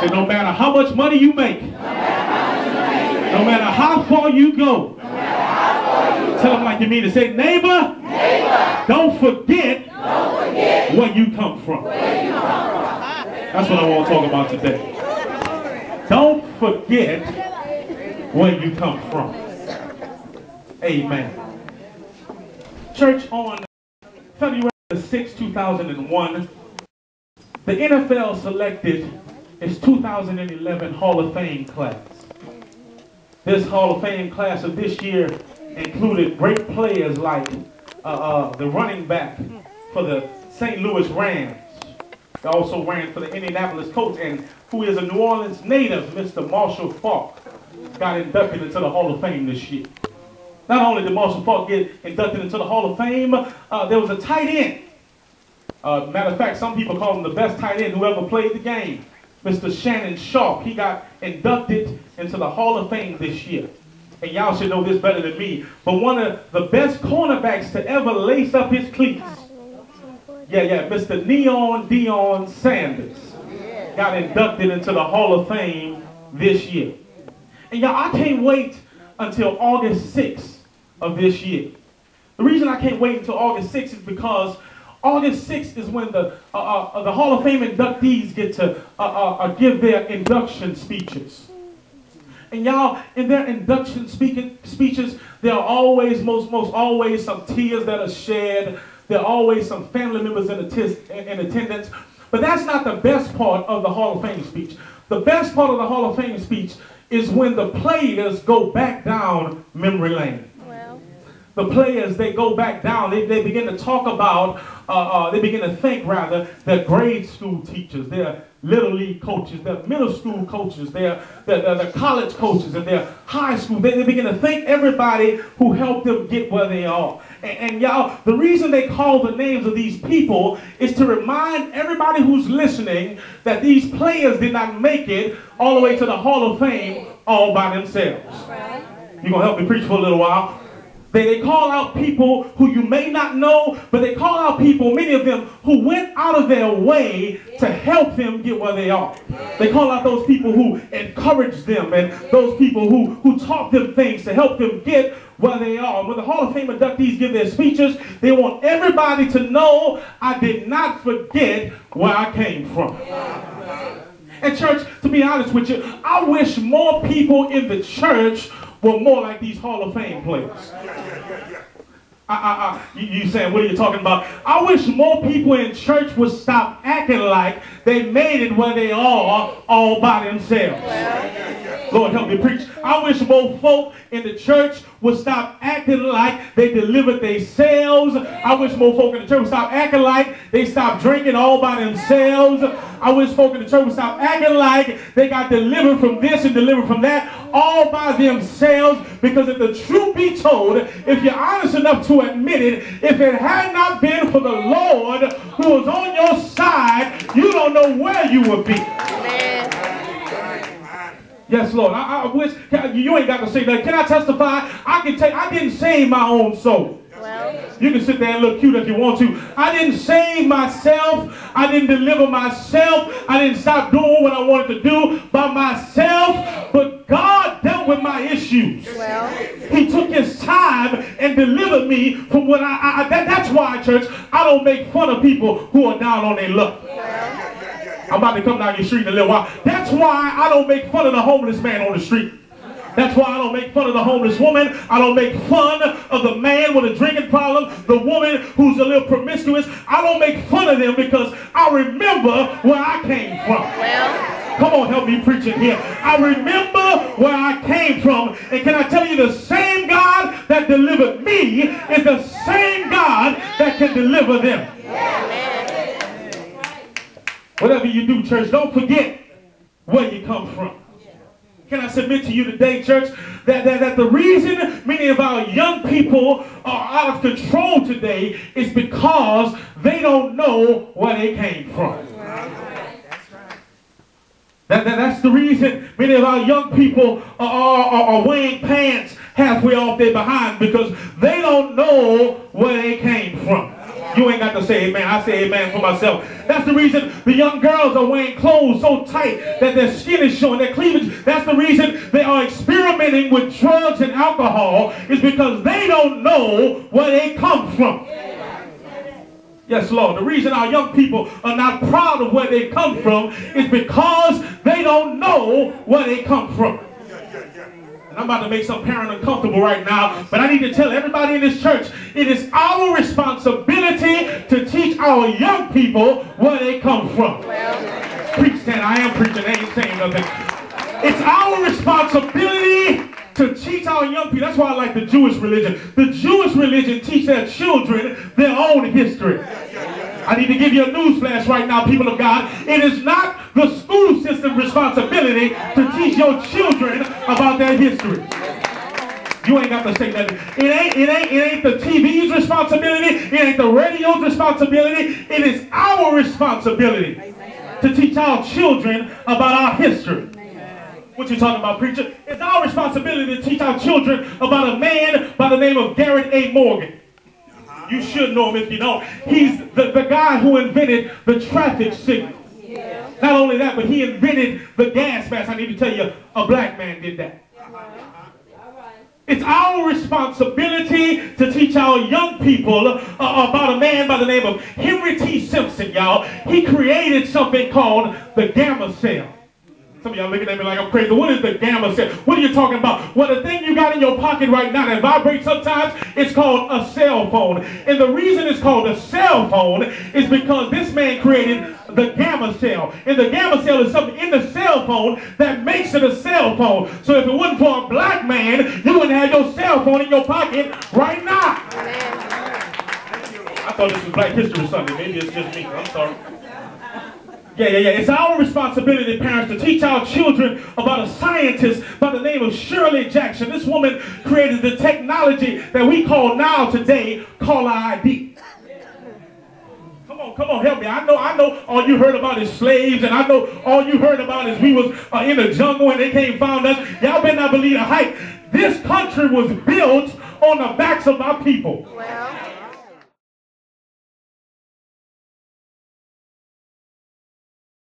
And no matter how much money you make, no matter how far you go, tell them like you mean to say, neighbor, don't forget where you come from. That's what I want to talk about today. Don't forget where you come from. Amen. Church, on February 6, 2001, the NFL selected its 2011 Hall of Fame class. This Hall of Fame class of this year included great players like the running back for the St. Louis Rams. They also ran for the Indianapolis Colts, and who is a New Orleans native, Mr. Marshall Faulk, got inducted into the Hall of Fame this year. Not only did Marshall Faulk get inducted into the Hall of Fame, there was a tight end. Matter of fact, some people call him the best tight end who ever played the game. Mr. Shannon Sharp, he got inducted into the Hall of Fame this year. And y'all should know this better than me, but one of the best cornerbacks to ever lace up his cleats. Yeah, Mr. Neon Deion Sanders got inducted into the Hall of Fame this year. And y'all, I can't wait until August 6th of this year. The reason I can't wait until August 6th is because August 6th is when the Hall of Fame inductees get to give their induction speeches. And y'all, in their induction speeches, there are always, most always some tears that are shed. There are always some family members in attendance. But that's not the best part of the Hall of Fame speech. The best part of the Hall of Fame speech is when the players go back down memory lane. The players, they go back down. They begin to talk about, they begin to think, rather, their grade school teachers, their little league coaches, their middle school coaches, their college coaches, and their high school. They begin to thank everybody who helped them get where they are. And y'all, the reason they call the names of these people is to remind everybody who's listening that these players did not make it all the way to the Hall of Fame all by themselves. You're going to help me preach for a little while? They call out people who you may not know, but they call out people, many of them, who went out of their way to help them get where they are. They call out those people who encouraged them and those people who taught them things to help them get where they are. When the Hall of Fame inductees give their speeches, they want everybody to know, I did not forget where I came from. And church, to be honest with you, I wish more people in the church were more like these Hall of Fame players. You saying, what are you talking about? I wish more people in church would stop acting like they made it where they are all by themselves. Lord, help me preach. I wish more folk in the church would stop acting like they delivered themselves. I wish more folk in the church would stop acting like they stopped drinking all by themselves. I wish folk in the church would stop acting like they got delivered from this and delivered from that all by themselves. Because if the truth be told, if you're honest enough to admit it, if it had not been for the Lord who was on your side, you don't know where you would be. Yes, Lord. I wish you ain't got to say that. Can I testify? I didn't save my own soul. You can sit there and look cute if you want to. I didn't save myself. I didn't deliver myself. I didn't stop doing what I wanted to do by myself. But God dealt with my issues. He took his time and delivered me from what that's why, church, I don't make fun of people who are down on their luck. I'm about to come down your street in a little while. That's why I don't make fun of the homeless man on the street. That's why I don't make fun of the homeless woman. I don't make fun of the man with a drinking problem, the woman who's a little promiscuous. I don't make fun of them because I remember where I came from. Come on, help me preach it here. I remember where I came from. And can I tell you, the same God that delivered me is the same God that can deliver them. Whatever you do, church, don't forget where you come from. Can I submit to you today, church, that the reason many of our young people are out of control today is because they don't know where they came from. That's the reason many of our young people are wearing pants halfway off their behind, because they don't know where they came from. You ain't got to say amen. I say amen for myself. That's the reason the young girls are wearing clothes so tight that their skin is showing, their cleavage. That's the reason they are experimenting with drugs and alcohol, is because they don't know where they come from. Yes, Lord. The reason our young people are not proud of where they come from is because they don't know where they come from. And I'm about to make some parent uncomfortable right now, but I need to tell everybody in this church, it is our responsibility to teach our young people where they come from. Preach that. I am preaching. I ain't saying nothing. It's our responsibility to teach our young people. That's why I like the Jewish religion. The Jewish religion teach their children their own history. I need to give you a news flash right now, people of God. It is not the school system's responsibility to teach your children about their history. You ain't got to say nothing. It ain't the TV's responsibility. It ain't the radio's responsibility. It is our responsibility to teach our children about our history. What you talking about, preacher? It's our responsibility to teach our children about a man by the name of Garrett A. Morgan. You should know him if you don't. He's the guy who invented the traffic signal. Not only that, but he invented the gas mask. I need to tell you, a black man did that. It's our responsibility to teach our young people about a man by the name of Henry T. Simpson, y'all. He created something called the gamma cell. Some of y'all looking at me like I'm crazy. What is the gamma cell? What are you talking about? Well, the thing you got in your pocket right now that vibrates sometimes, it's called a cell phone. And the reason it's called a cell phone is because this man created the gamma cell. And the gamma cell is something in the cell phone that makes it a cell phone. So if it wasn't for a black man, you wouldn't have your cell phone in your pocket right now. I thought this was Black History Sunday. Maybe it's just me. I'm sorry. Yeah. It's our responsibility, parents, to teach our children about a scientist by the name of Shirley Jackson. This woman created the technology that we call now today caller ID. Come on, help me. I know all you heard about is slaves, and I know all you heard about is we was in the jungle and they came and found us. Y'all better not believe the hype. This country was built on the backs of our people.